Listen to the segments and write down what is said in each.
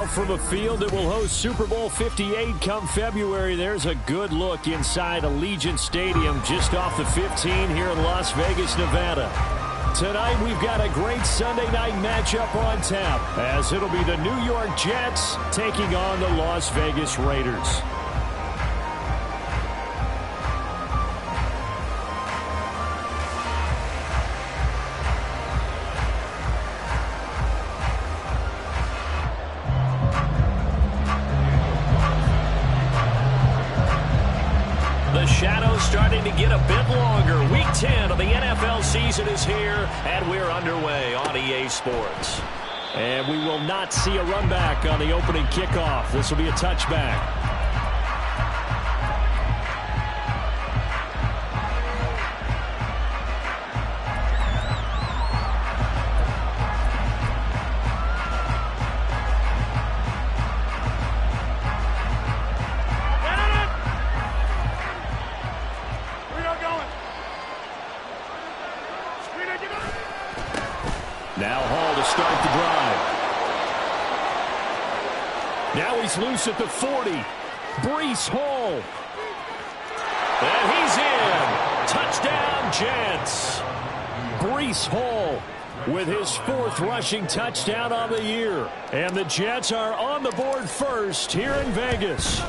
From a field that will host Super Bowl 58 come February, there's a good look inside Allegiant Stadium just off the 15 here in Las Vegas, Nevada. Tonight we've got a great Sunday night matchup on tap as it'll be the New York Jets taking on the Las Vegas Raiders. Starting to get a bit longer. Week 10 of the NFL season is here, and we're underway on EA Sports. And we will not see a run back on the opening kickoff. This will be a touchback. Now Hall to start the drive. Now he's loose at the 40. Breece Hall. And he's in. Touchdown, Jets. Breece Hall with his fourth rushing touchdown on the year. And the Jets are on the board first here in Vegas.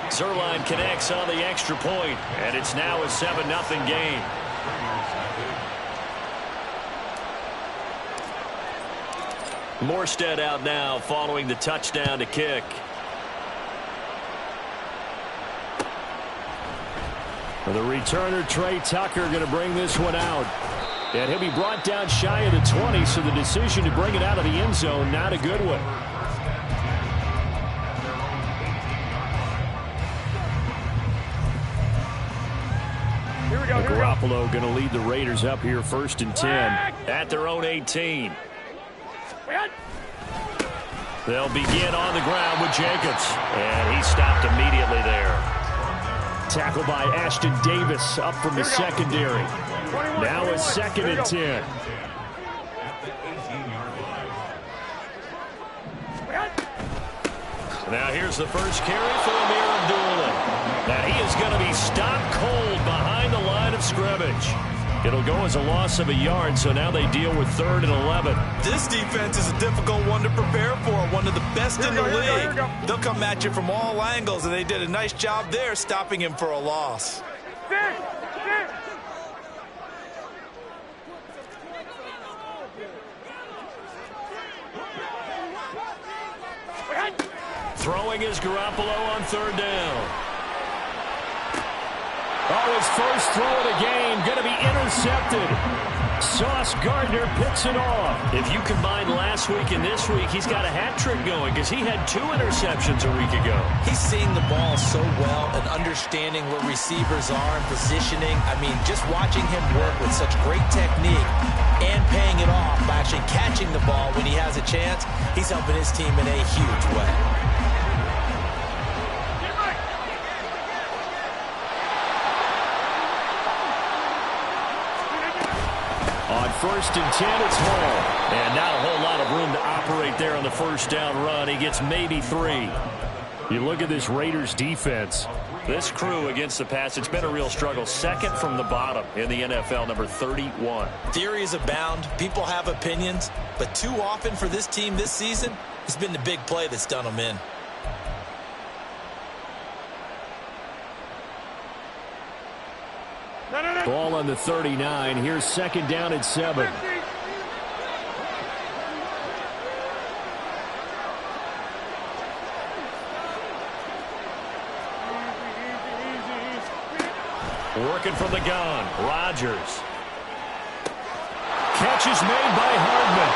Zerline connects on the extra point, and it's now a 7-0 game. Morstead out now following the touchdown to kick. The returner, Trey Tucker, going to bring this one out. And he'll be brought down shy of the 20, so the decision to bring it out of the end zone, not a good one. Here we go. Garoppolo going to lead the Raiders up here 1st and 10. At their own 18. They'll begin on the ground with Jacobs. And he stopped immediately there. Tackled by Ashton Davis up from the secondary. Now it's 2nd and 10. Now here's the first carry for Amir Abdullah. Now he is going to be stopped cold behind the line of scrimmage. It'll go as a loss of a yard, so now they deal with 3rd and 11. This defense is a difficult one to prepare for, one of the best in the league. They'll come at you from all angles, and they did a nice job there stopping him for a loss. Throwing is Garoppolo on 3rd down. Oh, his first throw of the game going to be intercepted. Sauce Gardner picks it off. If you combine last week and this week, he's got a hat trick going because he had 2 interceptions a week ago. He's seeing the ball so well and understanding where receivers are and positioning. I mean, just watching him work with such great technique and paying it off by actually catching the ball when he has a chance, he's helping his team in a huge way. On 1st and 10, it's Hall. And not a whole lot of room to operate there on the first down run. He gets maybe 3. You look at this Raiders defense. This crew against the pass, it's been a real struggle. 2nd from the bottom in the NFL, number 31. Theories abound. People have opinions. But too often for this team this season, it's been the big play that's done them in. Ball on the 39. Here's 2nd down at 7. Working from the gun, Rodgers. Catch is made by Hardman.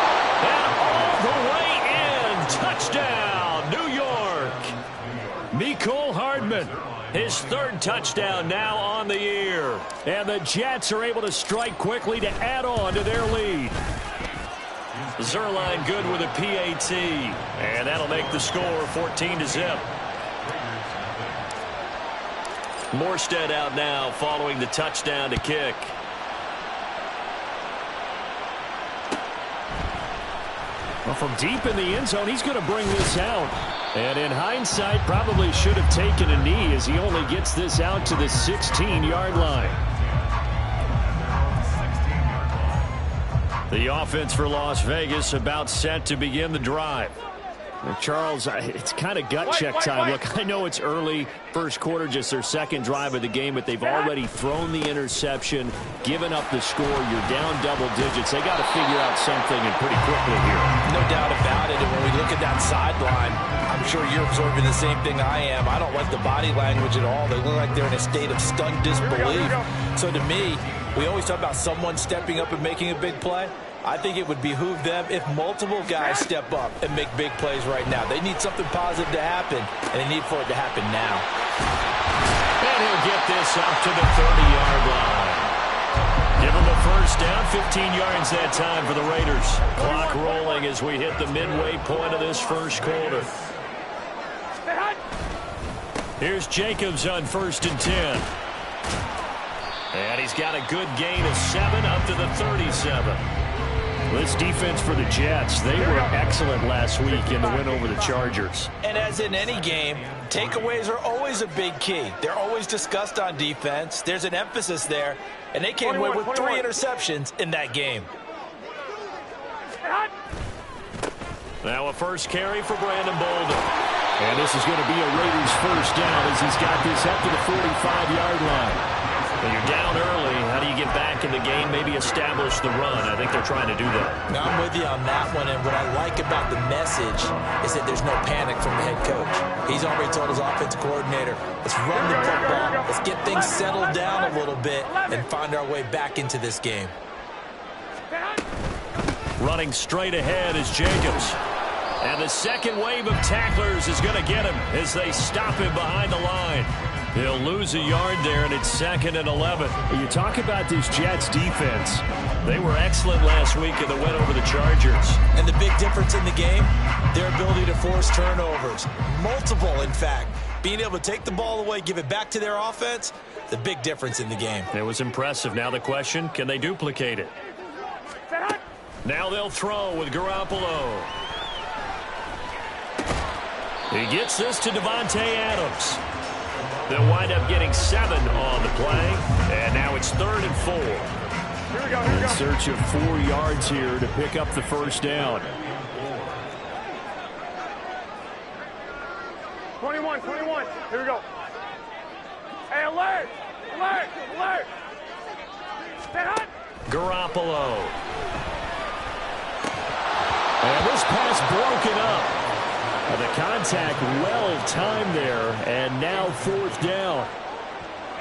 And all the way in. Touchdown, New York. Mecole Hardman. His 3rd touchdown now on the year. And the Jets are able to strike quickly to add on to their lead. Zerline good with a PAT. And that'll make the score 14-0. Morstead out now following the touchdown to kick. Well, from deep in the end zone, he's going to bring this out. And in hindsight, probably should have taken a knee as he only gets this out to the 16-yard line. The offense for Las Vegas about set to begin the drive. Charles, it's kind of gut check time. Look, I know it's early, first quarter, just their second drive of the game, but they've already thrown the interception, given up the score. You're down double digits. They got to figure out something, and pretty quickly here. No doubt about it. And when we look at that sideline, I'm sure you're observing the same thing I am. I don't like the body language at all. They look like they're in a state of stunned disbelief. So to me, we always talk about someone stepping up and making a big play. I think it would behoove them if multiple guys step up and make big plays right now. They need something positive to happen, and they need for it to happen now. And he'll get this up to the 30-yard line. Give him a first down, 15 yards that time for the Raiders. Clock rolling as we hit the midway point of this first quarter. Here's Jacobs on 1st and 10. And he's got a good gain of 7 up to the 37. This defense for the Jets, they were excellent last week in the win over the Chargers. And as in any game, takeaways are always a big key. They're always discussed on defense. There's an emphasis there, and they came away with 3 interceptions in that game. Now a first carry for Brandon Bolden. And this is going to be a Raiders first down as he's got this up to the 45-yard line. When you're down early, how do you get back in the game, maybe establish the run? I think they're trying to do that. Now, I'm with you on that one, and what I like about the message is that there's no panic from the head coach. He's already told his offensive coordinator, let's run the football, let's get things settled down a little bit and find our way back into this game. Running straight ahead is Jacobs. And the second wave of tacklers is going to get him as they stop him behind the line. He'll lose a yard there, and it's 2nd and 11. You talk about this Jets defense. They were excellent last week in the win over the Chargers. And the big difference in the game, their ability to force turnovers. Multiple, in fact. Being able to take the ball away, give it back to their offense, the big difference in the game. It was impressive. Now the question, can they duplicate it? Now they'll throw with Garoppolo. He gets this to Devontae Adams. They'll wind up getting 7 on the play, and now it's 3rd and 4. Here we go, here we go. In search of 4 yards here to pick up the first down. 21. Here we go. Hey, alert! Alert! Stay hot! Garoppolo. And this pass broken up. The contact well-timed there, and now 4th down.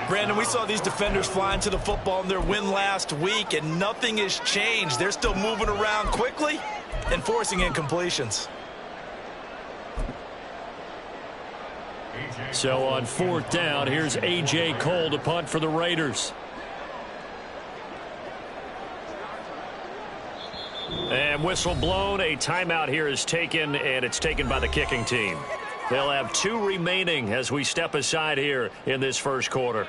Brandon, we saw these defenders flying to the football in their win last week, and nothing has changed. They're still moving around quickly and forcing incompletions. So on 4th down, here's A.J. Cole to punt for the Raiders. And whistle blown. A timeout here is taken, and it's taken by the kicking team. They'll have 2 remaining as we step aside here in this first quarter.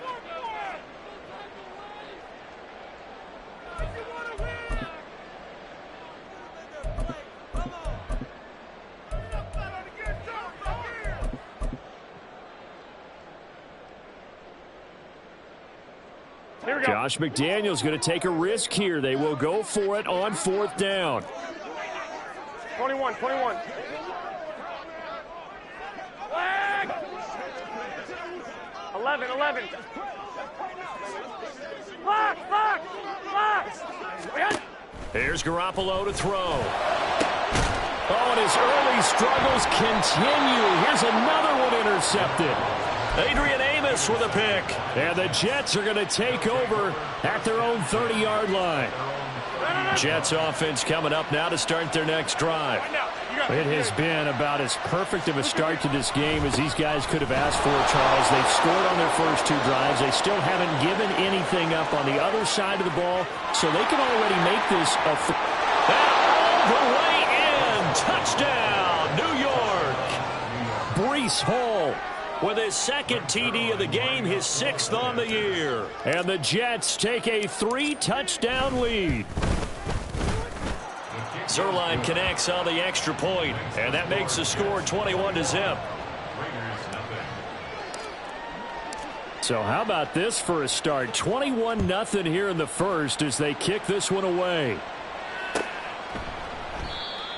Josh McDaniels going to take a risk here. They will go for it on 4th down. 21. Flag! 11. Block! Here's Garoppolo to throw. Oh, and his early struggles continue. Here's another one intercepted. Adrian Amos with a pick. And the Jets are going to take over at their own 30-yard line. Jets offense coming up now to start their next drive. It has been about as perfect of a start to this game as these guys could have asked for, Charles. They've scored on their first 2 drives. They still haven't given anything up on the other side of the ball, so they can already make this a... All the way in. Touchdown, New York. Breece Hall with his 2nd TD of the game, his 6th on the year. And the Jets take a 3-touchdown lead. Zerline connects on the extra point, and that makes the score 21-0. So how about this for a start? 21-0 here in the first as they kick this one away.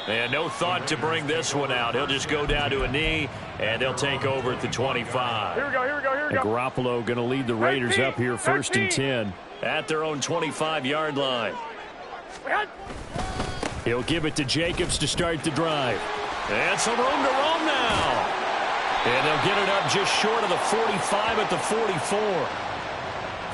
And no thought to bring this one out. He'll just go down to a knee, and they'll take over at the 25. Here we go, here we go, here we go. Garoppolo going to lead the Raiders up here first and 10. At their own 25-yard line. He'll give it to Jacobs to start the drive. And some room to roam now. And they'll get it up just short of the 45 at the 44.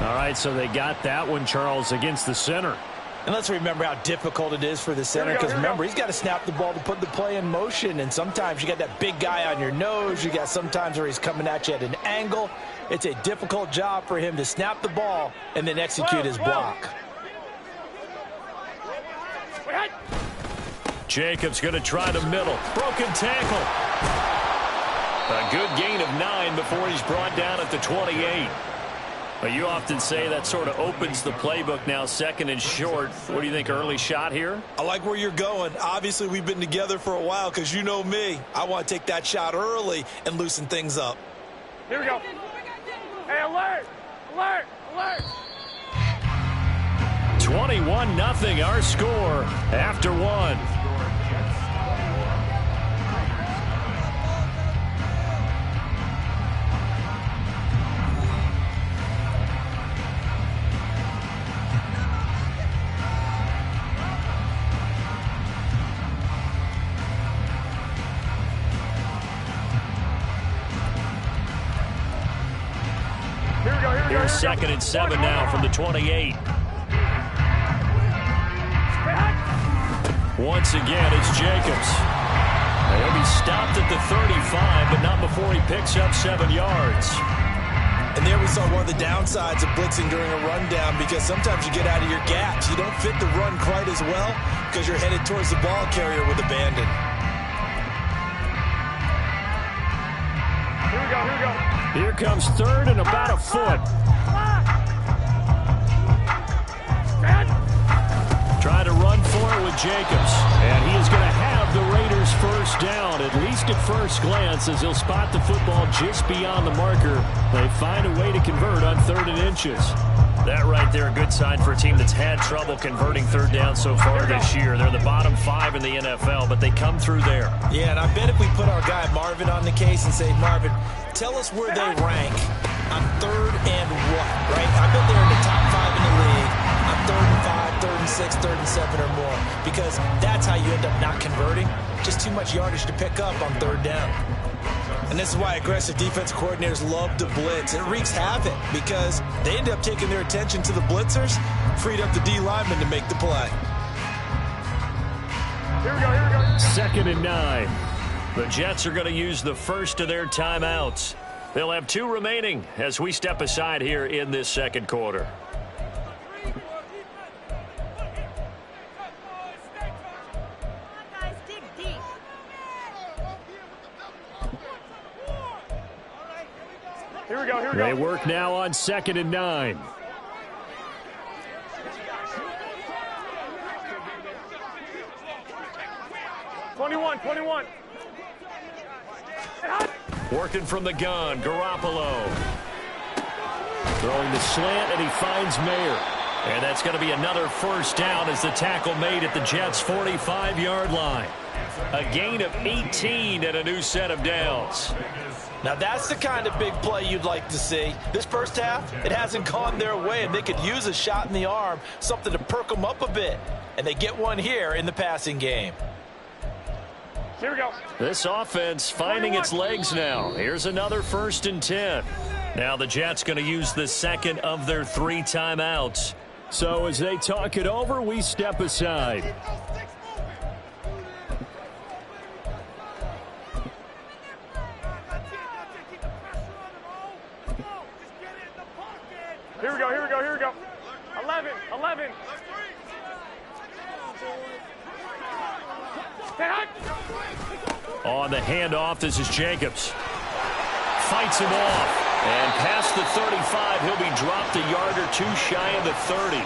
All right, so they got that one, Charles, against the center. And let's remember how difficult it is for the center, because remember, he's got to snap the ball to put the play in motion, and sometimes you got that big guy on your nose. You got sometimes where he's coming at you at an angle. It's a difficult job for him to snap the ball and then execute his block. Jacobs going to try the middle. Broken tackle. A good gain of 9 before he's brought down at the 28. But you often say that sort of opens the playbook now, second and short. What do you think, early shot here? I like where you're going. Obviously, we've been together for a while because you know me. I want to take that shot early and loosen things up. Here we go. Hey, alert! Alert! Alert! 21-0 our score after one. Here's second and 7 now from the 28. Once again, it's Jacobs. He'll be stopped at the 35, but not before he picks up 7 yards. And there we saw one of the downsides of blitzing during a rundown, because sometimes you get out of your gaps. You don't fit the run quite as well because you're headed towards the ball carrier with abandon. Here we go, here we go. Here comes third and about a foot. Trying to run for it with Jacobs. And he is going to have the Raiders first down, at least at first glance, as he'll spot the football just beyond the marker. They find a way to convert on 3rd and inches. That right there, a good sign for a team that's had trouble converting third down so far this year. They're the bottom 5 in the NFL, but they come through there. Yeah, and I bet if we put our guy Marvin on the case and say, Marvin, tell us where they rank on 3rd and what, right? I bet they're in the top 5 in the league on 3rd and 5, 3rd and 6, 3rd and 7 or more, because that's how you end up not converting. Just too much yardage to pick up on 3rd down. And this is why aggressive defense coordinators love to blitz. It wreaks havoc because they end up taking their attention to the blitzers, freed up the D lineman to make the play. Here we go, here we go. 2nd and 9. The Jets are going to use the first of their timeouts. They'll have 2 remaining as we step aside here in this second quarter. Here we go, here we go. They work now on 2nd and 9. Twenty-one. Working from the gun, Garoppolo. Throwing the slant, and he finds Mayer. And that's going to be another first down as the tackle made at the Jets' 45-yard line. A gain of 18 and a new set of downs. Now that's the kind of big play you'd like to see. This first half, it hasn't gone their way, and they could use a shot in the arm, something to perk them up a bit. And they get one here in the passing game. Here we go. This offense finding its legs now. Here's another 1st and 10. Now the Jets going to use the second of their 3 timeouts. So as they talk it over, we step aside. Here we go, here we go, here we go. 11. On the handoff, this is Jacobs. Fights him off. And past the 35, he'll be dropped a yard or 2 shy of the 30.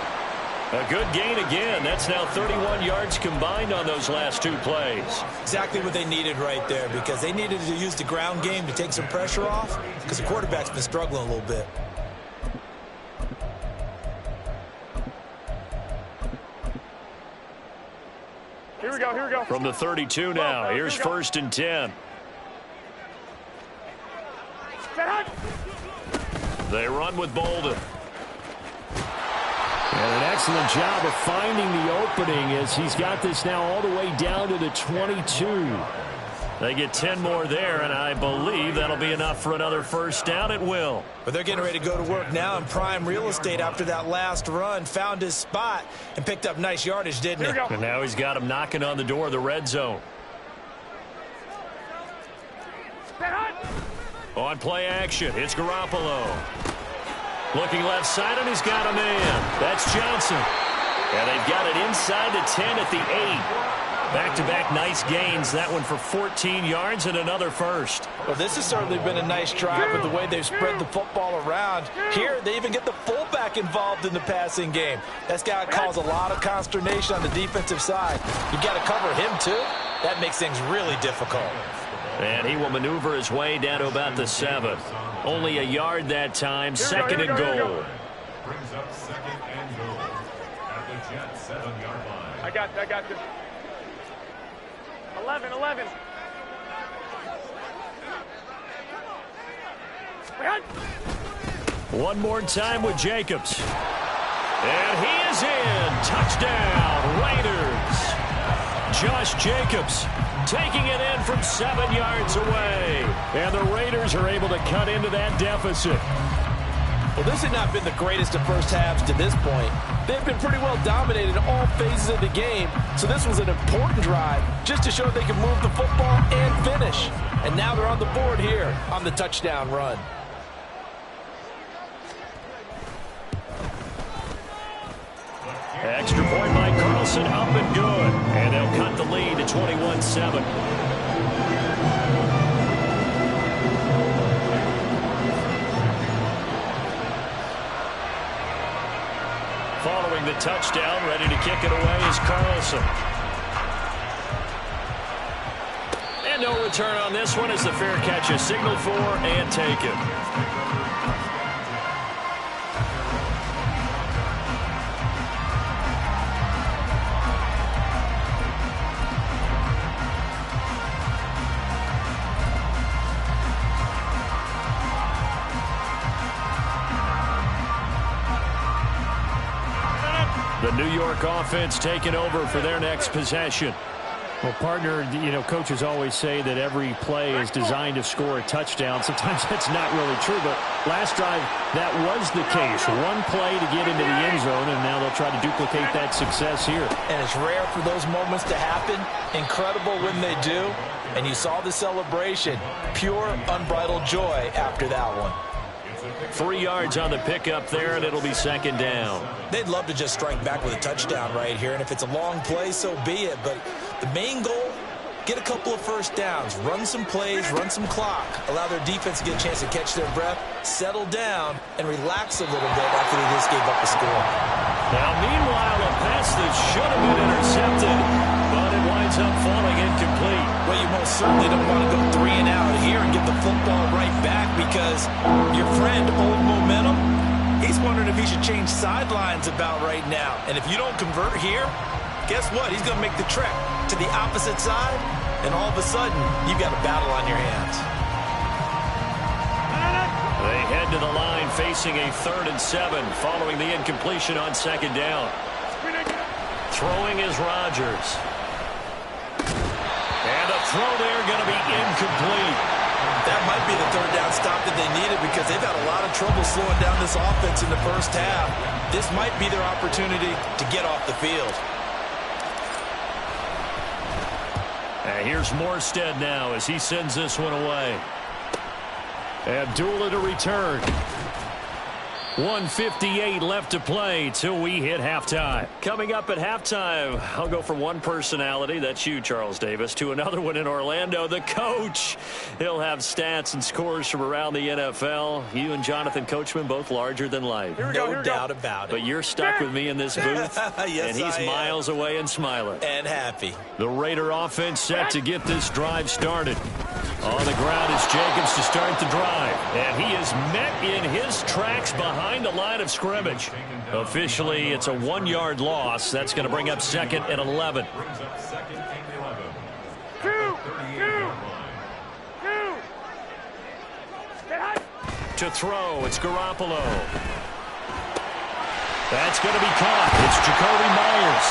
A good gain again. That's now 31 yards combined on those last two plays. Exactly what they needed right there, because they needed to use the ground game to take some pressure off, because the quarterback's been struggling a little bit. Here we go, here we go. From the 32 now, here's 1st and 10. They run with Bolden. And an excellent job of finding the opening as he's got this now all the way down to the 22. They get 10 more there, and I believe that'll be enough for another first down. It will. But they're getting ready to go to work now in prime real estate after that last run. Found his spot and picked up nice yardage, didn't he? And now he's got him knocking on the door of the red zone. On play action, it's Garoppolo. Looking left side, and he's got a man. That's Johnson. And they've got it inside the 10 at the 8. Back-to-back nice gains. That one for 14 yards and another first. Well, this has certainly been a nice drive with the way they've spread the football around. Here, they even get the fullback involved in the passing game. That's got to cause a lot of consternation on the defensive side. You've got to cover him, too. That makes things really difficult. And he will maneuver his way down to about the 7. Only a yard that time. Second and goal. Brings up 2nd and goal at the Jets 7-yard line. I got this. 11. One more time with Jacobs. And he is in. Touchdown, Raiders. Josh Jacobs taking it in from 7 yards away. And the Raiders are able to cut into that deficit. Well, this has not been the greatest of first halves to this point. They've been pretty well dominated in all phases of the game, so this was an important drive just to show they can move the football and finish. And now they're on the board here on the touchdown run. Extra point by Carlson, up and good. And they'll cut the lead to 21-7. Following the touchdown, ready to kick it away is Carlson. And no return on this one as the fair catch is signaled for and taken. The New York offense taking over for their next possession. Well, partner, coaches always say that every play is designed to score a touchdown. Sometimes that's not really true, but last drive, that was the case. One play to get into the end zone, and now they'll try to duplicate that success here. And it's rare for those moments to happen. Incredible when they do. And you saw the celebration. Pure, unbridled joy after that one. 3 yards on the pickup there, and it'll be second down. They'd love to just strike back with a touchdown right here, and if it's a long play, so be it. But the main goal, get a couple of first downs, run some plays, run some clock, allow their defense to get a chance to catch their breath, settle down, and relax a little bit after they just gave up a score. Now, meanwhile, a pass that should have been intercepted, but it winds up falling incomplete. Well, you most certainly don't want to go 3 and out here and get the football right back, because your friend, Old Momentum, he's wondering if he should change sidelines about right now. And if you don't convert here, guess what? He's going to make the trek to the opposite side, and all of a sudden, you've got a battle on your hands. They head to the line facing a 3rd and 7 following the incompletion on second down. Throwing is Rodgers. And the throw there going to be incomplete. That might be the 3rd down stop that they needed, because they've had a lot of trouble slowing down this offense in the first half. This might be their opportunity to get off the field. And here's Morstead now as he sends this one away. Abdullah to return. 1:58 left to play till we hit halftime. Coming up at halftime, I'll go from one personality, that's you, Charles Davis, to another one in Orlando, the coach. He'll have stats and scores from around the NFL. You and Jonathan Coachman both larger than life. No doubt about it. But you're stuck with me in this booth, yes, and he's miles away and smiling. And happy. The Raider offense set to get this drive started. On the ground is Jacobs to start the drive. And he is met in his tracks behind the line of scrimmage. Officially, it's a 1-yard loss. That's going to bring up 2nd and 11. Brings up 2nd and 11. To throw, it's Garoppolo. That's going to be caught. It's Jacoby Myers.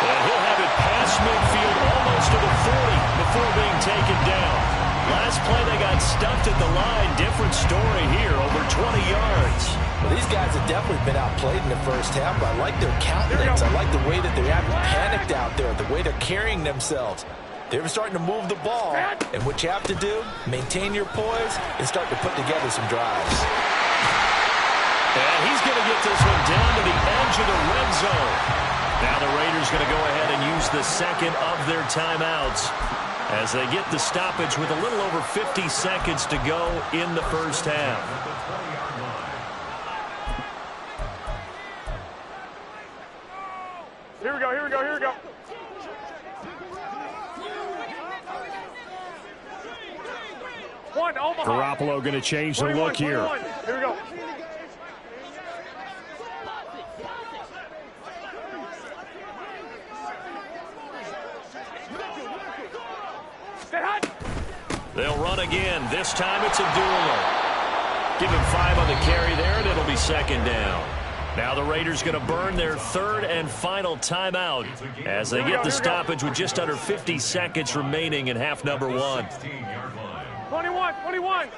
And he'll have it past midfield almost to the 40 before being taken down. Last play, they got stuffed at the line. Different story here, over 20 yards. Well, these guys have definitely been outplayed in the first half, but I like their countenance. I like the way that they haven't panicked out there, the way they're carrying themselves. They're starting to move the ball, and what you have to do, maintain your poise and start to put together some drives. And he's going to get this one down to the edge of the red zone. Now the Raiders going to go ahead and use the second of their timeouts as they get the stoppage with a little over 50 seconds to go in the first half. Here we go, here we go, here we go. One, Omaha. Garoppolo going to change the 21, look here. 21. Here we go. Stay hot. They'll run again. This time it's a dueler. Give him 5 on the carry there, and it'll be 2nd down. Now the Raiders going to burn their 3rd and final timeout as they get the stoppage with just under 50 seconds remaining in half number 1. 21, 21.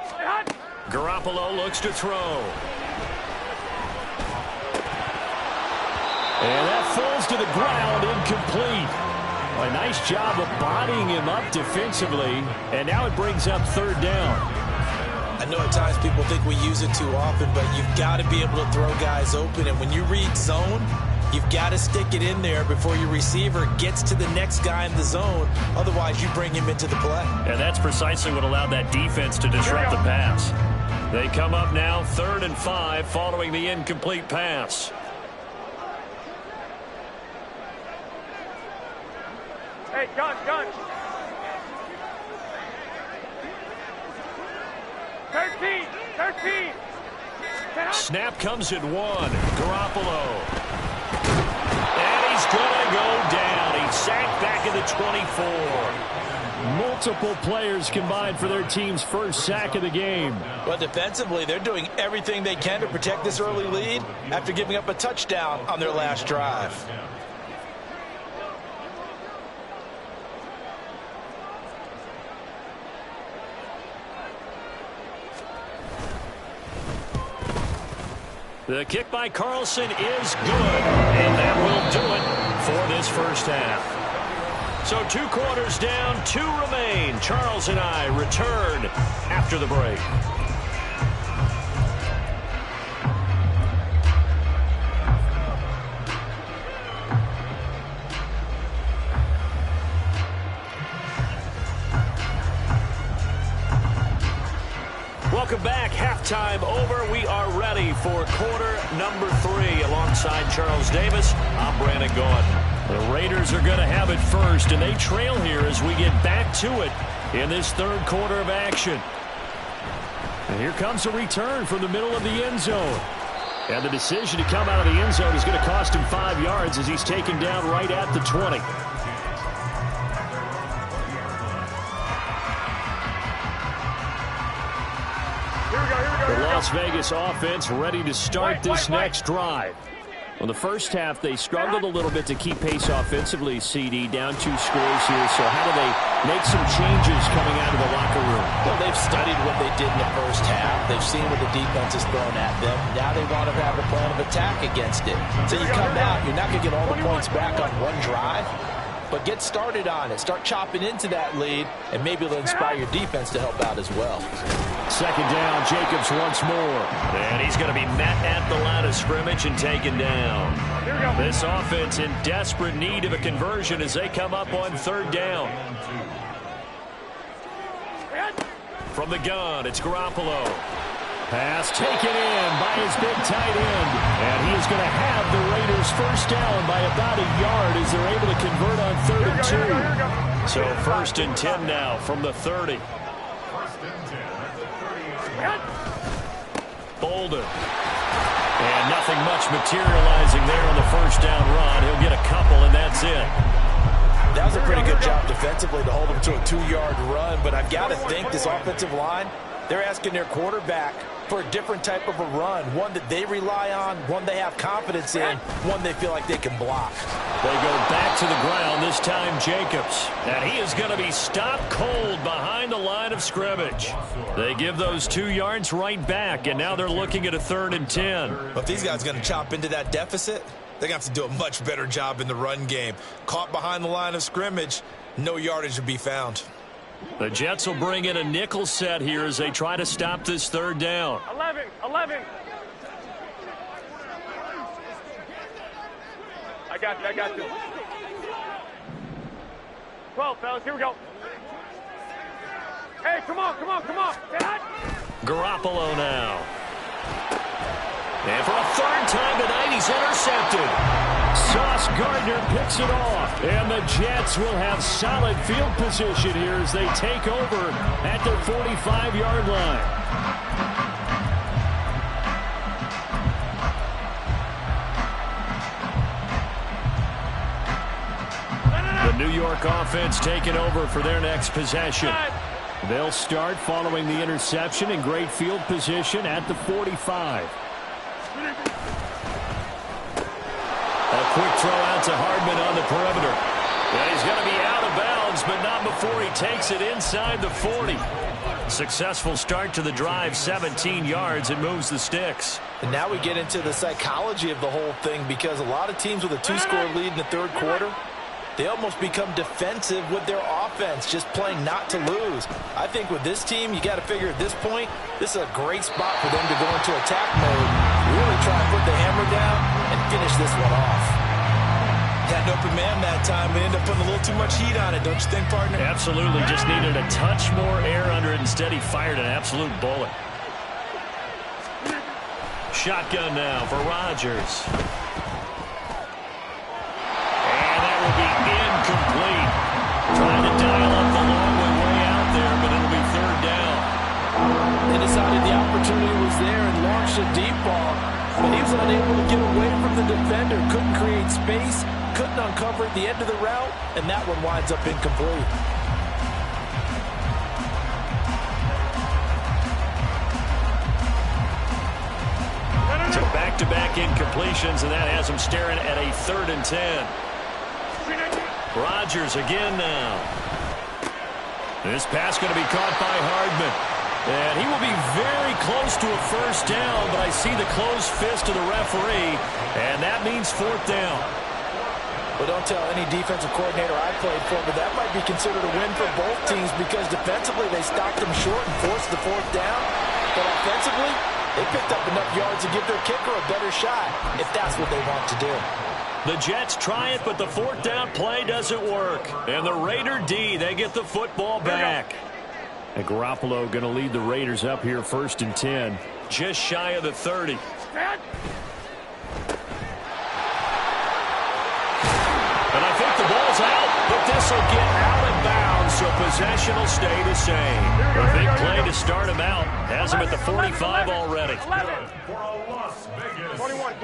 Stay hot. Garoppolo looks to throw. And that falls to the ground, incomplete. A nice job of bodying him up defensively, and now it brings up 3rd down. I know at times people think we use it too often, but you've got to be able to throw guys open, and when you read zone, you've got to stick it in there before your receiver gets to the next guy in the zone. Otherwise, you bring him into the play. And that's precisely what allowed that defense to disrupt the pass. They come up now 3rd and 5 following the incomplete pass. Hey, gun. 13. Snap comes at 1. Garoppolo. And he's going to go down. He's sacked back at the 24. Multiple players combined for their team's first sack of the game. But defensively, they're doing everything they can to protect this early lead after giving up a touchdown on their last drive. The kick by Carlson is good, and that will do it for this first half. So 2 quarters down, 2 remain. Charles and I return after the break. Welcome back. Halftime over. We are ready for quarter number 3. Alongside Charles Davis, I'm Brandon Gaudin. The Raiders are going to have it first, and they trail here as we get back to it in this 3rd quarter of action. And here comes a return from the middle of the end zone. And the decision to come out of the end zone is going to cost him 5 yards as he's taken down right at the 20. The Las Vegas offense ready to start this next drive. Well, the first half, they struggled a little bit to keep pace offensively, CD, down 2 scores here. So how do they make some changes coming out of the locker room? Well, they've studied what they did in the first half. They've seen what the defense has thrown at them. Now they want to have a plan of attack against it. So you come out, you're not going to get all the points back on one drive. but get started on it. Start chopping into that lead, and maybe it'll inspire your defense to help out as well. Second down, Jacobs once more. And he's going to be met at the line of scrimmage and taken down. This offense in desperate need of a conversion as they come up on third down. From the gun, it's Garoppolo. Pass taken in by his big tight end. And he is going to have the Raiders first down by about a yard as they're able to convert on 3rd and 2. So 1st and 10 now from the 30. Bolden. And nothing much materializing there on the first down run. He'll get a couple, and that's it. That was a pretty good job defensively to hold him to a 2-yard run, but I've got to think this offensive line, they're asking their quarterback for a different type of a run, one that they rely on, one they have confidence in, one they feel like they can block. They go back to the ground, this time Jacobs. And he is going to be stopped cold behind the line of scrimmage. They give those 2 yards right back, and now they're looking at a 3rd and 10. But if these guys are going to chop into that deficit, they're going to have to do a much better job in the run game. Caught behind the line of scrimmage, no yardage to be found. The Jets will bring in a nickel set here as they try to stop this 3rd down. 11. I got you. 12, fellas, here we go. Hey, come on. Say that. Garoppolo now. And for a 3rd time tonight, he's intercepted. Sauce Gardner picks it off. And the Jets will have solid field position here as they take over at their 45-yard line. The New York offense taking over for their next possession. They'll start following the interception in great field position at the 45. A quick throw out to Hardman on the perimeter. And he's going to be out of bounds, but not before he takes it inside the 40. Successful start to the drive, 17 yards, and moves the sticks. And now we get into the psychology of the whole thing, because a lot of teams with a 2-score lead in the 3rd quarter, they almost become defensive with their offense, just playing not to lose. I think with this team, you got to figure at this point, this is a great spot for them to go into attack mode, really try and put the hammer down and finish this one off. Had an open man that time and ended up putting a little too much heat on it, don't you think, partner? Absolutely. Just needed a touch more air under it. Instead, he fired an absolute bullet. Shotgun now for Rodgers. And that will be incomplete. Trying to dial up the long way out there, but it'll be 3rd down. They decided the opportunity was there and launched a deep ball, but he was unable to get away from the defender, couldn't create space, couldn't uncover at the end of the route, and that one winds up incomplete. So back-to-back incompletions, and that has him staring at a 3rd and 10. Rodgers again now. This pass going to be caught by Hardman. And he will be very close to a first down, but I see the closed fist of the referee, and that means 4th down. Well, don't tell any defensive coordinator I played for, but that might be considered a win for both teams, because defensively they stopped them short and forced the 4th down. But offensively, they picked up enough yards to give their kicker a better shot, if that's what they want to do. The Jets try it, but the 4th down play doesn't work. And the Raider D, they get the football back. And Garoppolo going to lead the Raiders up here 1st and 10. Just shy of the 30. And I think the ball's out, but this will get out of bounds, so possession will stay the same. A big play to start him out. Has him at the 45 already. 21.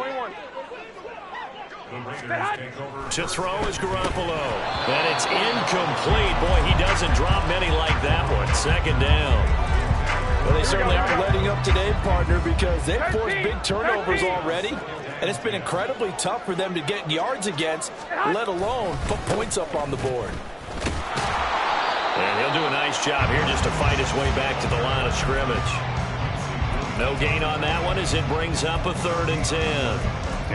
To throw is Garoppolo. And it's incomplete. Boy, he doesn't drop many like that one. 2nd down. Well, they certainly aren't letting up today, partner, because they've forced big turnovers already. And it's been incredibly tough for them to get yards against, let alone put points up on the board. And he'll do a nice job here just to fight his way back to the line of scrimmage. No gain on that one as it brings up a 3rd and 10.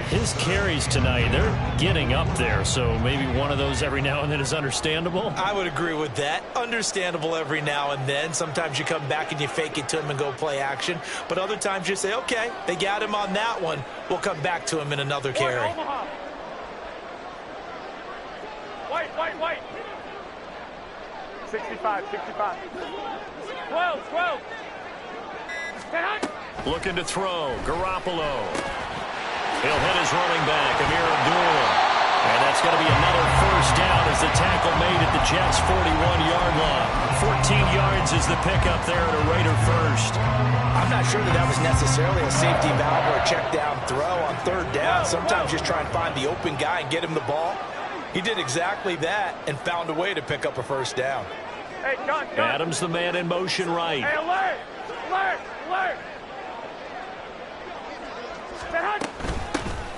His carries tonight, they're getting up there, so maybe one of those every now and then is understandable. I would agree with that. Understandable every now and then. Sometimes you come back and you fake it to him and go play action. But other times you say, okay, they got him on that one. We'll come back to him in another carry. Wait. 65. 12. Looking to throw. Garoppolo. He'll hit his running back, Amir Abdullah. And that's going to be another first down as the tackle made at the Jets' 41-yard line. 14 yards is the pickup there at a Raider first. I'm not sure that was necessarily a safety valve or a check down throw on third down. Sometimes just try and find the open guy and get him the ball. He did exactly that and found a way to pick up a first down. Hey, gun. Adams the man in motion right. Hey, alert.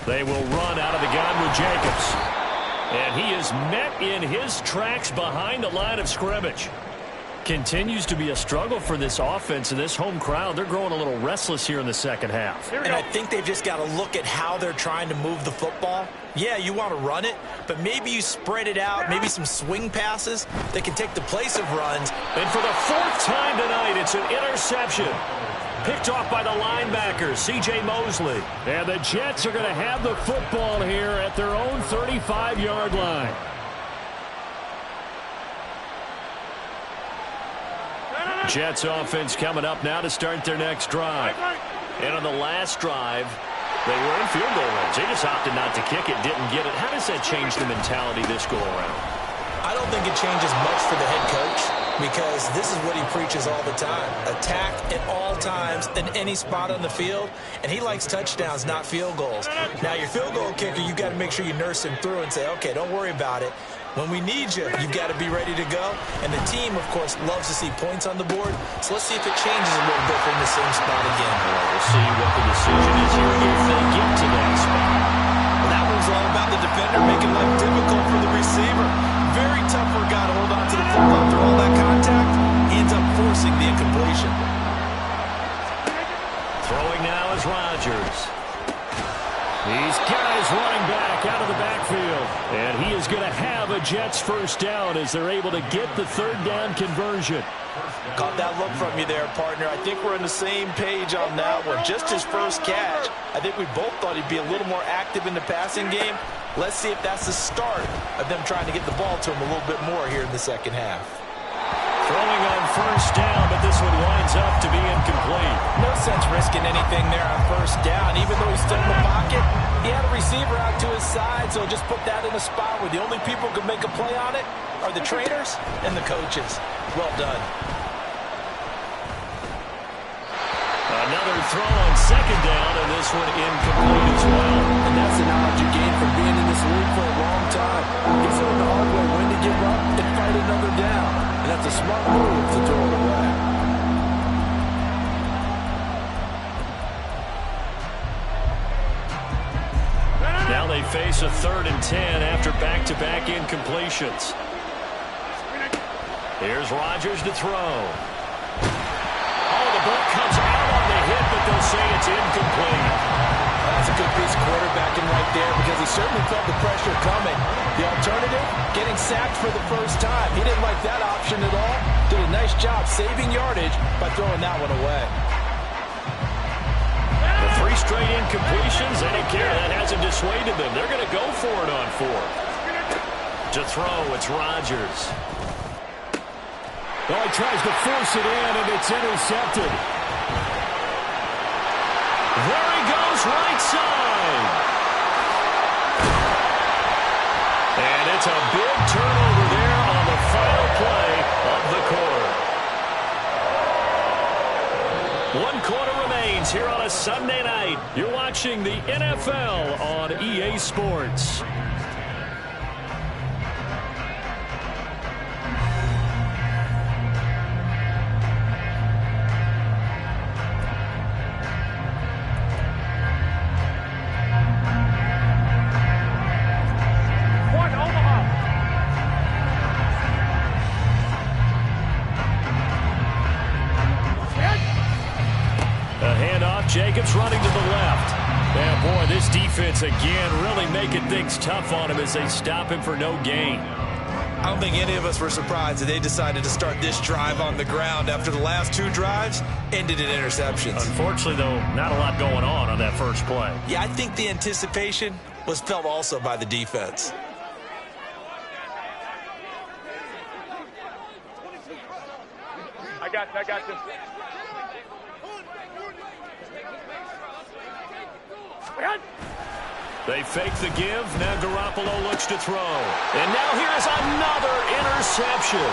They will run out of the gun with Jacobs. And he is met in his tracks behind the line of scrimmage. Continues to be a struggle for this offense and this home crowd. They're growing a little restless here in the second half. And I think they've just got to look at how they're trying to move the football. Yeah, you want to run it, but maybe you spread it out, maybe some swing passes that can take the place of runs. And for the fourth time tonight, it's an interception. Picked off by the linebacker, C.J. Mosley. And the Jets are going to have the football here at their own 35-yard line. Jets offense coming up now to start their next drive. And on the last drive, they were in field goal range. They just opted not to kick it, didn't get it. How does that change the mentality this go around? I don't think it changes much for the head coach because this is what he preaches all the time. Attack at all times in any spot on the field, and he likes touchdowns, not field goals. Now, your field goal kicker, you've got to make sure you nurse him through and say, okay, don't worry about it. When we need you, you've got to be ready to go. And the team, of course, loves to see points on the board. So let's see if it changes a little bit from the same spot again. We'll see what the decision is here if they get to that spot. Well, that one's all about the defender making life difficult for the receiver. Very tough for a guy to hold on to the football through all that contact. He ends up forcing the incompletion. Throwing now is Rodgers. These guys running back out of the backfield. And he is going to have a Jets first down as they're able to get the third down conversion. Caught that look from you there, partner. I think we're on the same page on that one. Just his first catch. I think we both thought he'd be a little more active in the passing game. Let's see if that's the start of them trying to get the ball to him a little bit more here in the second half. Throwing on first down, but this one winds up to be incomplete. No sense risking anything there on first down. Even though he's still in the pocket, he had a receiver out to his side, so just put that in a spot where the only people who can make a play on it are the trainers and the coaches. Well done. Another throw on second down, and this one incomplete as well. And that's the knowledge you gain from being in this league for a long time. He's learned the hard way when to give up and fight another down. And that's a smart move to throw it away. Now they face a 3rd and 10 after back-to-back incompletions. Here's Rodgers to throw. Oh, the ball comes out on the hit, but they'll say it's incomplete. That's a good piece of quarterbacking right there because he certainly felt the pressure coming. The alternative, getting sacked for the first time. He didn't like that option at all. Did a nice job saving yardage by throwing that one away. The 3 straight incompletions, they don't care. That hasn't dissuaded them. They're going to go for it on 4th. To throw, it's Rodgers. Well, he tries to force it in, and it's intercepted. There he goes, right side. And it's a big turnover there on the final play of the quarter. 1 quarter remains here on a Sunday night. You're watching the NFL on EA Sports. Jacobs running to the left. Yeah, boy, this defense again really making things tough on him as they stop him for no gain. I don't think any of us were surprised that they decided to start this drive on the ground after the last 2 drives ended in interceptions. Unfortunately, though, not a lot going on that first play. Yeah, I think the anticipation was felt also by the defense. I got you. They fake the give. Now Garoppolo looks to throw. And now here's another interception.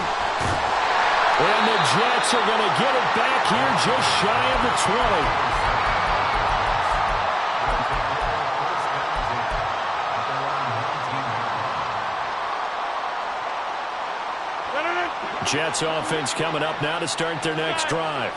And the Jets are going to get it back here just shy of the 20. Jets offense coming up now to start their next drive.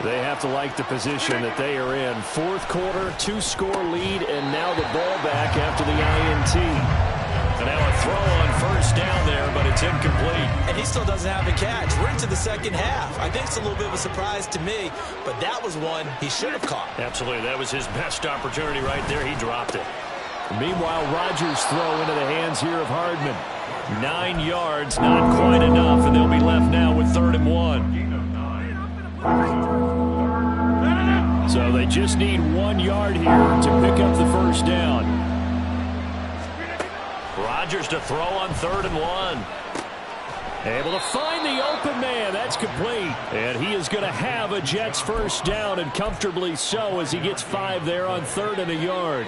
They have to like the position that they are in. Fourth quarter, 2-score lead, and now the ball back after the INT. And now a throw on first down there, but it's incomplete. And he still doesn't have a catch. We're into the second half. I think it's a little bit of a surprise to me, but that was one he should have caught. Absolutely. That was his best opportunity right there. He dropped it. Meanwhile, Rodgers' throw into the hands here of Hardman. 9 yards, not quite enough, and they'll be left now with 3rd and 1. So they just need 1 yard here to pick up the first down. Rodgers to throw on 3rd and 1. Able to find the open man. That's complete. And he is going to have a Jets first down, and comfortably so, as he gets 5 there on 3rd and a yard.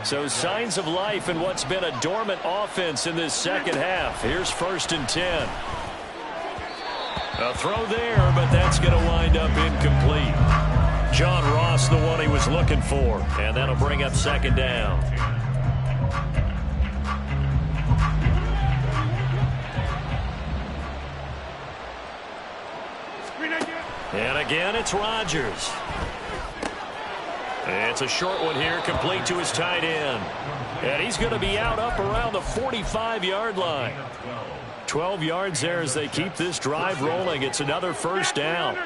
So signs of life in what's been a dormant offense in this second half. Here's 1st and 10. A throw there, but that's going to wind up incomplete. John Ross, the one he was looking for, and that'll bring up 2nd down. And again, it's Rodgers. It's a short one here, complete to his tight end. And he's going to be out up around the 45-yard line. 12 yards there as they keep this drive rolling. It's another first down.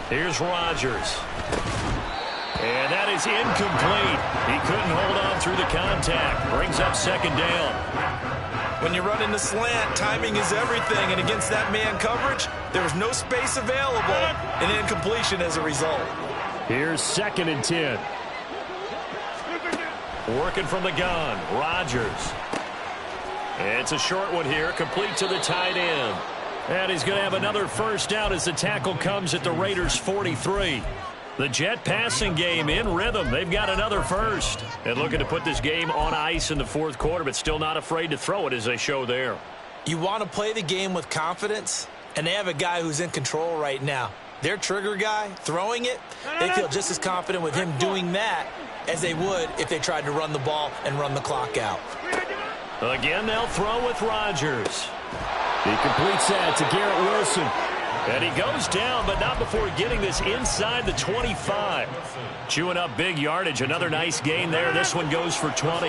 Here's Rodgers. And that is incomplete. He couldn't hold on through the contact. Brings up 2nd down. When you run in the slant, timing is everything, and against that man coverage, there was no space available, and incompletion as a result. Here's 2nd and 10. Working from the gun, Rodgers. It's a short one here, complete to the tight end. And he's going to have another first down as the tackle comes at the Raiders' 43. The Jet passing game in rhythm. They've got another first. And looking to put this game on ice in the 4th quarter, but still not afraid to throw it as they show there. You want to play the game with confidence, and they have a guy who's in control right now. Their trigger guy, throwing it, they feel just as confident with him doing that as they would if they tried to run the ball and run the clock out. Again, they'll throw with Rodgers. He completes that to Garrett Wilson. And he goes down, but not before getting this inside the 25. Chewing up big yardage. Another nice gain there. This one goes for 20.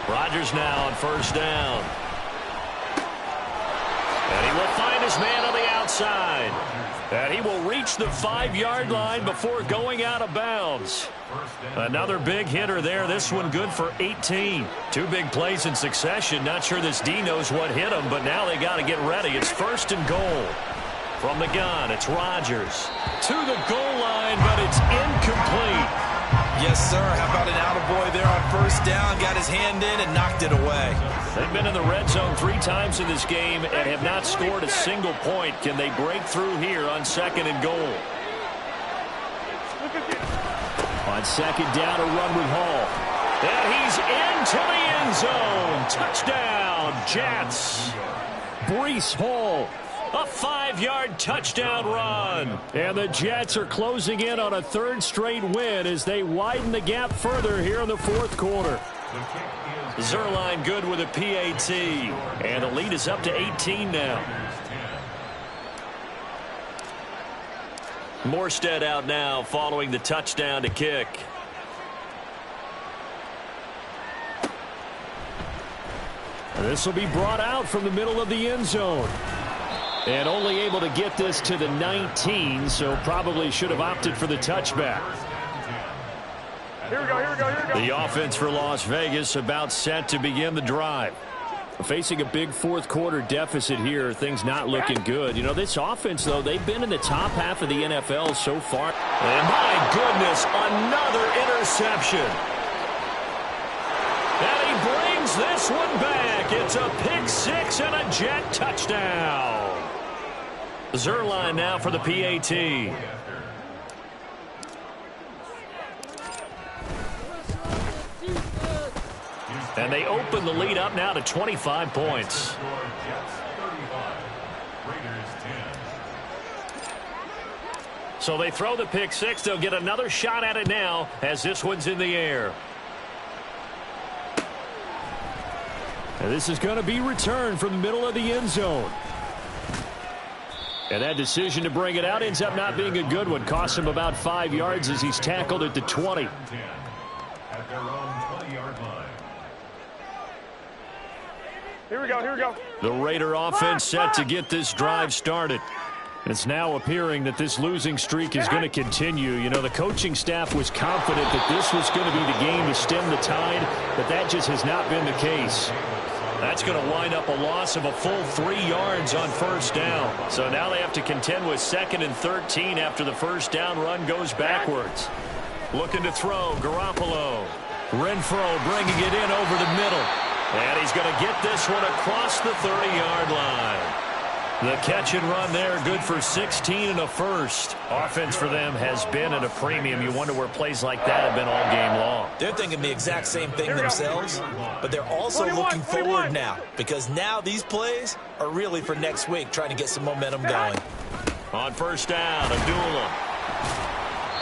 Rodgers now on first down. And he will find his man on the outside. And he will reach the 5-yard line before going out of bounds. Another big hitter there. This one good for 18. 2 big plays in succession. Not sure this D knows what hit him, but now they got to get ready. It's 1st and goal. From the gun, it's Rodgers. To the goal line, but it's incomplete. Yes, sir. How about an attaboy there on first down? Got his hand in and knocked it away. They've been in the red zone 3 times in this game and have not scored a single point. Can they break through here on 2nd and goal? On 2nd down, a run with Hall. And he's into the end zone. Touchdown, Jets. Breece Hall. A 5-yard touchdown run. And the Jets are closing in on a 3rd straight win as they widen the gap further here in the 4th quarter. Zerline good with a PAT. And the lead is up to 18 now. Morstead out now following the touchdown to kick. This will be brought out from the middle of the end zone. And only able to get this to the 19, so probably should have opted for the touchback. Here we go, here we go, here we go. The offense for Las Vegas about set to begin the drive. Facing a big fourth quarter deficit here, things not looking good. You know, this offense, though, they've been in the top half of the NFL so far. And my goodness, another interception. And he brings this one back. It's a pick six and a Jet touchdown. Zerline now for the PAT. And they open the lead up now to 25 points. So they throw the pick six. They'll get another shot at it now as this one's in the air. And this is going to be returned from the middle of the end zone. And that decision to bring it out ends up not being a good one. Costs him about 5 yards as he's tackled at the 20. At their own 20-yard line. Here we go, here we go. The Raider offense set to get this drive started. It's now appearing that this losing streak is going to continue. You know, the coaching staff was confident that this was going to be the game to stem the tide, but that just has not been the case. That's going to wind up a loss of a full 3 yards on first down. So now they have to contend with 2nd and 13 after the first down run goes backwards. Looking to throw, Garoppolo. Renfro bringing it in over the middle. And he's going to get this one across the 30-yard line. The catch and run there, good for 16 and a first. Offense for them has been at a premium. You wonder where plays like that have been all game long. They're thinking the exact same thing themselves, but they're also looking forward now, because now these plays are really for next week, trying to get some momentum going. On first down, Abdullah.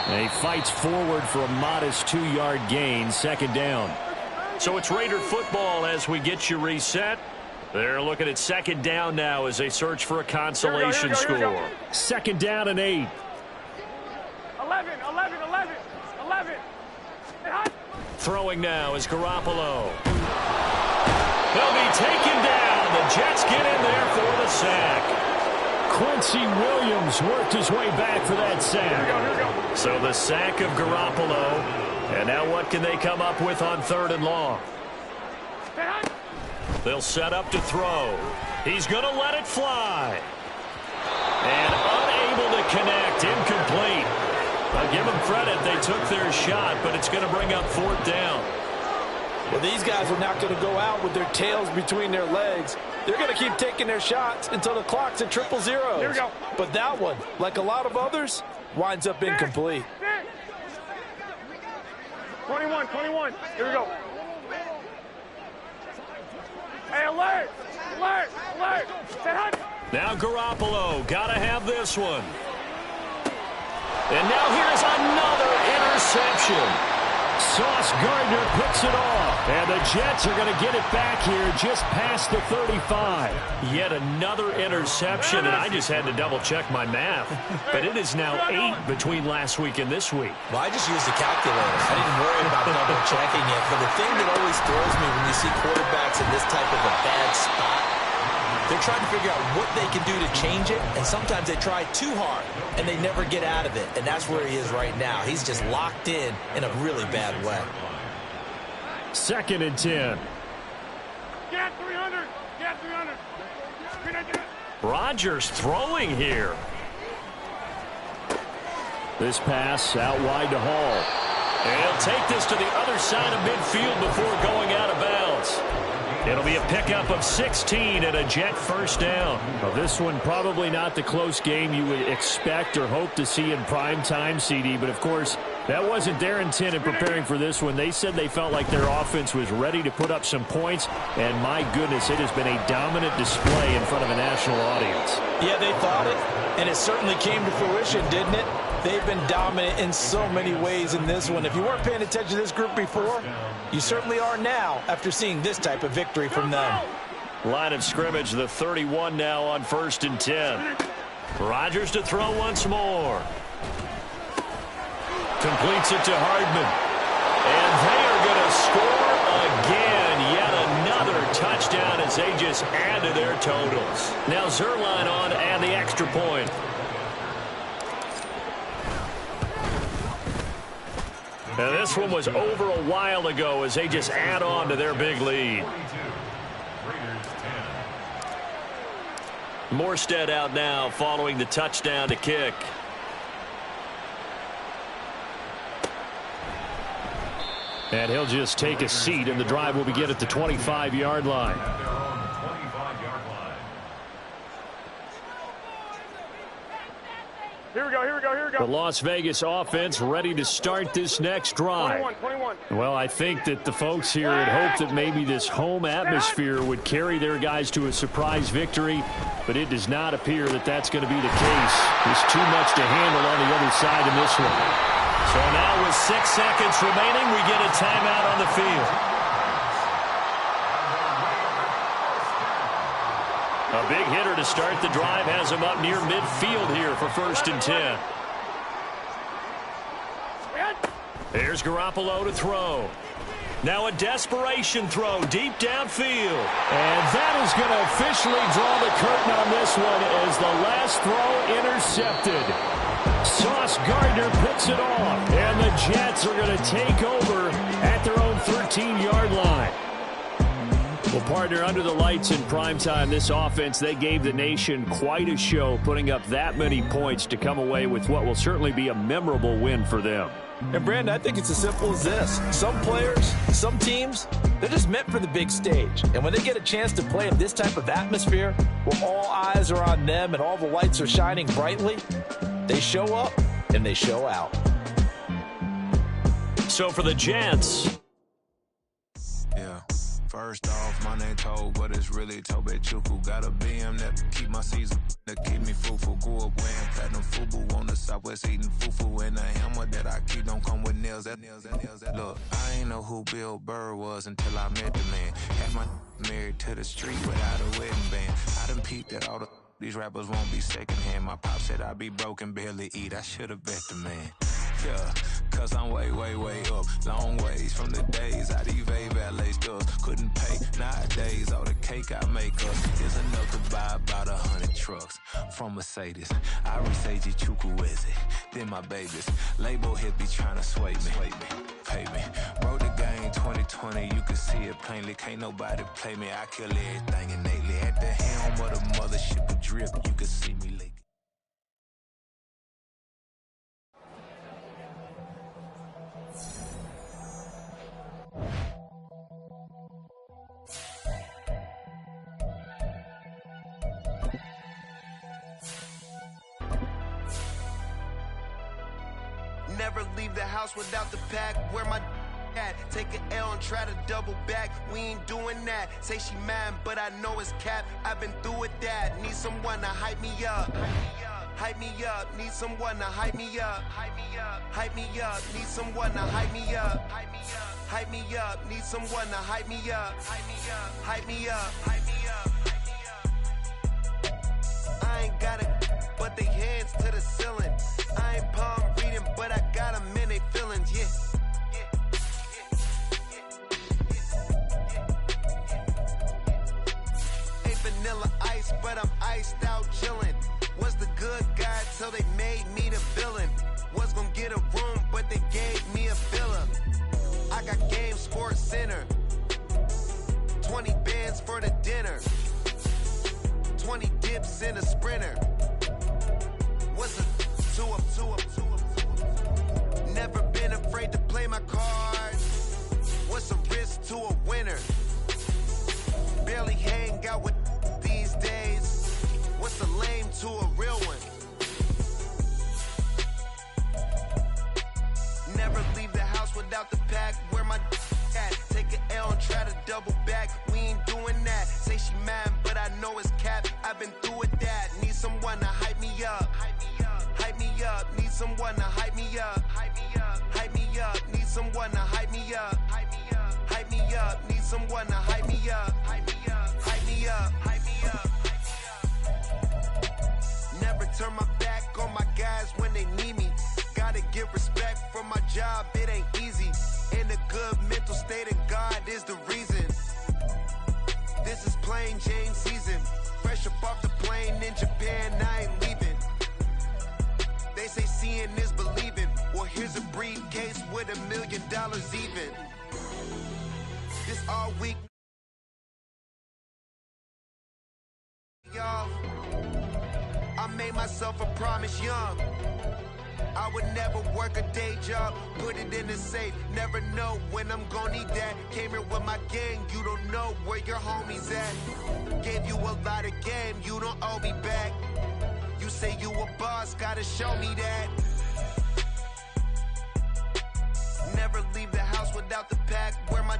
And he fights forward for a modest 2-yard gain, 2nd down. So it's Raider football as we get you reset. They're looking at 2nd down now as they search for a consolation score. 2nd down and 8. 11, 11, 11, 11. Throwing now is Garoppolo. He'll be taken down. The Jets get in there for the sack. Quincy Williams worked his way back for that sack. So the sack of Garoppolo. And now what can they come up with on 3rd and long? They'll set up to throw. He's going to let it fly. And unable to connect. Incomplete. I'll give them credit. They took their shot, but it's going to bring up 4th down. Well, these guys are not going to go out with their tails between their legs. They're going to keep taking their shots until the clock's at 000. Here we go. But that one, like a lot of others, winds up incomplete. 21, 21. Here we go. Hey, alert! Alert! Alert! Now Garoppolo. Got to have this one. And now here's another interception. Sauce Gardner picks it off. And the Jets are going to get it back here just past the 35. Yet another interception, and I just had to double-check my math. But it is now 8 between last week and this week. Well, I just used a calculator. I didn't worry about double-checking it. But the thing that always throws me when you see quarterbacks in this type of a bad spot, they're trying to figure out what they can do to change it, and sometimes they try too hard, and they never get out of it. And that's where he is right now. He's just locked in a really bad way. 2nd and 10. Get 300! Get 300! Rodgers throwing here. This pass out wide to Hall. And he'll take this to the other side of midfield before going out of bounds. It'll be a pickup of 16 and a Jet first down. Well, this one probably not the close game you would expect or hope to see in prime time, CD. But, of course, that wasn't their intent in preparing for this one. They said they felt like their offense was ready to put up some points. And, my goodness, it has been a dominant display in front of a national audience. Yeah, they thought it, and it certainly came to fruition, didn't it? They've been dominant in so many ways in this one. If you weren't paying attention to this group before, you certainly are now after seeing this type of victory from them. Line of scrimmage, the 31 now on 1st and 10. Rodgers to throw once more. Completes it to Hardman. And they are going to score again. Yet another touchdown as they just add into their totals. Now Zerline on to add the extra point. Now this one was over a while ago as they just add on to their big lead. Morstead out now following the touchdown to kick. And he'll just take a seat, and the drive will begin at the 25-yard line. Here we go, here we go, here we go. The Las Vegas offense ready to start this next drive. 21. Well, I think that the folks here had hoped that maybe this home atmosphere would carry their guys to a surprise victory, but it does not appear that that's going to be the case. There's too much to handle on the other side in this one. So now with 6 seconds remaining, we get a timeout on the field. A big hitter to start the drive has him up near midfield here for 1st and 10. There's Garoppolo to throw. Now a desperation throw deep downfield. And that is going to officially draw the curtain on this one as the last throw intercepted. Sauce Gardner picks it off, and the Jets are going to take over at their own 13-yard line. Well, partner, under the lights in primetime, this offense, they gave the nation quite a show, putting up that many points to come away with what will certainly be a memorable win for them. And, Brandon, I think it's as simple as this. Some players, some teams, they're just meant for the big stage. And when they get a chance to play in this type of atmosphere, where all eyes are on them and all the lights are shining brightly, they show up and they show out. So for the Jets. Yeah. First off, my name Toad, but it's really Tobe Chuku. Got a BM that keep my season, that keep me fruitful. Grew up wearing platinum FUBU on the Southwest eating fufu. And the hammer that I keep don't come with nails. Look, I ain't know who Bill Burr was until I met the man. Had my married to the street without a wedding band. I done peeped at all these rappers won't be secondhand. My pop said I'd be broke and barely eat. I should have bet the man. Yeah, cause I'm way, way, way up. Long ways from the days I evade valet stores. Couldn't pay nowadays. All the cake I make us is enough to buy about 100 trucks from Mercedes. I resage Chukwueze, then my babies. Label hit be trying to sway me, pay me. Wrote the game 2020, you can see it plainly. Can't nobody play me. I kill everything innately. At the helm of the mothership of drip, you can see me lately. Never leave the house without the pack. Where my at? Take an L and try to double back. We ain't doing that. Say she mad, but I know it's cap. I've been through with that. Need someone to hype me up. Hype me up. Need someone to hype me up. Hype me up. Hype me up. Need someone to hype me up. Hype me up. Hype me up. Need someone to hype me up. Hype me up. Hype me up. Hype me up. I ain't got it, but they hands to the ceiling. I ain't palm reading, but I got them in they feelings, yeah. Ain't vanilla ice, but I'm iced out chillin'. Was the good guy till they made me the villain. Was gonna get a room, but they gave me a villa. I got Game Sports Center. 20 bands for the dinner. 20 dips in a sprinter. What's a two up? Never been afraid to play my cards. What's a risk to a winner? Barely hang out with these days. What's a lame to a real one? Never leave the house without the pack. Where my at? Take an L and try to double back. We ain't doing that. Say she mad, but I know it's cap. I've been through with that. Need someone to hype me up. Hype me up. Need someone to hype me up. Hype me up. Hype me up. Need someone to hype me up. Hype me up. Hype me up. Need someone to hype me up. Hype me up. Hype me up. Hype me up. Never turn my back on my guys when they need me. Gotta give respect for my job. It ain't easy. In a good mental state of God is the reason. This is plain Jane season. briefcase with $1 million even. This all week. Y'all, I made myself a promise young. I would never work a day job, put it in the safe. Never know when I'm gonna need that. Came here with my gang, you don't know where your homies at. Gave you a lot of game, you don't owe me back. You say you a boss, gotta show me that. Never leave the house without the pack. Where my